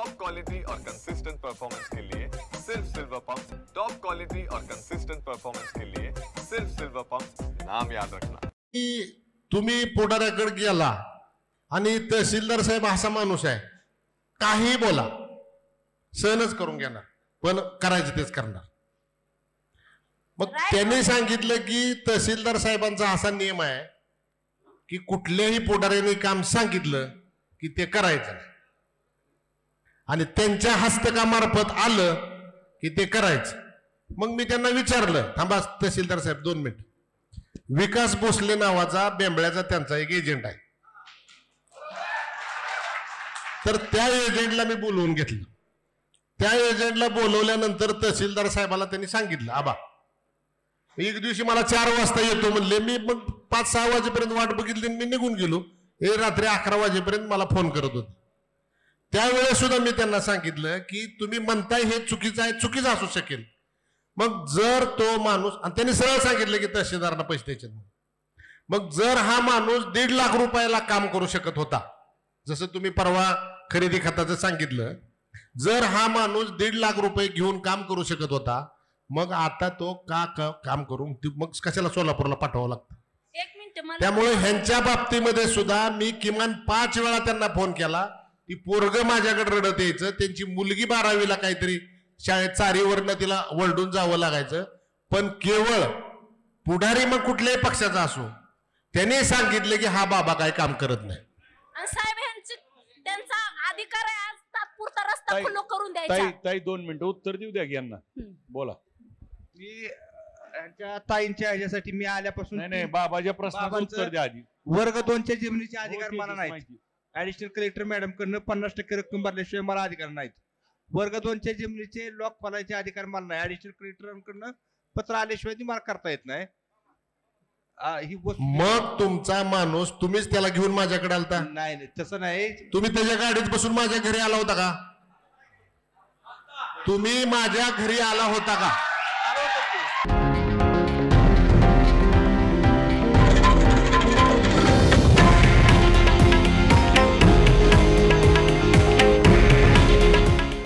Top quality और consistent performance के लिए सिर्फ सिल्वर पंप। टॉप क्वालिटी और कंसिस्टेंट परफॉर्मेंस के लिए सिर्फ सिल्वर पंप, नाम याद रखना। तुम्ही पुढाऱ्याकडे गेला आणि तहसीलदार साहेब असा माणूस आहे, काही बोला सहनच करून घेणार, पण करायचं तेच करणार। मग त्यांनी सांगितलं की तहसीलदार साहेबांचा असा नियम आहे की कुठल्याही पुढाऱ्याने काम सांगितलं की ते करायचं आणि त्यांच्या हस्तकामार्फत आलं की ते करायचं। मग मी त्यांना विचारलं, थांबा तहसीलदार साहेब 2 मिनिट, विकास भोसले नावाचा बेंबळ्याचा त्यांचा एक एजंट आहे, तर त्या एजंटला मी बोलवून घेतलं। त्या एजंटला बोलवल्यानंतर तहसीलदार साहेबाला त्यांनी सांगितलं, आबा एक दिवशी मला 4 वाजता येतो म्हणले, मी मग 5-6 वाजेपर्यंत वाट बघितली, मी निघून गेलो। हे रात्री 11 वाजेपर्यंत मला फोन करत होते। त्यावेळेस सुद्धा मी त्यांना सांगितलं की तुम्ही म्हणताय हे चुकीचं आहे, चुकीचं असू शकेल, मग जर तो माणूस, आणि त्यांनी सरळ सांगितलं की तहसीलदारांना पैसे द्यायचे, मग जर हा माणूस 1.5 लाख रुपयाला काम करू शकत होता, जसं तुम्ही परवा खरेदी खताचं सांगितलं, जर हा माणूस 1.5 लाख रुपये घेऊन काम करू शकत होता, मग आता तो का काम करून मग कशाला सोलापूरला पाठवावं लागतं? त्यामुळे ह्यांच्या बाबतीमध्ये सुद्धा मी किमान 5 वेळा त्यांना फोन केला, ती पोरग माझ्याकडे रडत यायचं, त्यांची मुलगी 12वीला काहीतरी शाळेत चारीवरनं तिला वळडून जावं लागायचं, पण केवळ पुढारी मग कुठल्याही पक्षाचा असो त्यांनी सांगितलं की हा बाबा काय काम करत नाही। साहेब त्यांचा अधिकार आहे आज तात्पुरता रस्ता खुला करून द्यायचा। ताई 2 मिनिटं उत्तर देऊ द्या यांना, बोला। मी यांच्या ताईंच्या ह्याच्यासाठी मी आल्यापासून नाही बाबाच्या प्रश्नाचं उत्तर द्या आधी। वर्ग 2च्या जमिनीचे अधिकार मला नाहीत। ऍडिशनल कलेक्टर मॅडम कडनं 50% रक्कम भरल्याशिवाय मला अधिकार नाहीत। वर्ग 2च्या जमिनीचे लॉक खोलायचे अधिकार मला नाही। ऍडिशनल कलेक्टरांकडनं पत्र आल्याशिवाय ती मला करता येत नाही। ही मग तुमचा माणूस तुम्हीच त्याला घेऊन माझ्याकडे आलता? नाही तसं नाही। तुम्ही त्याच्या गाडीत बसून माझ्या घरी आला होता का? तुम्ही माझ्या घरी आला होता का?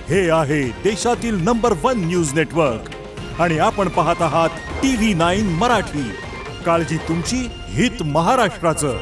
हे आहे देशातील नंबर 1 न्यूज नेटवर्क आणि आपण पाहत आहात TV9 मराठी। काळजी तुमची, हित महाराष्ट्राचं।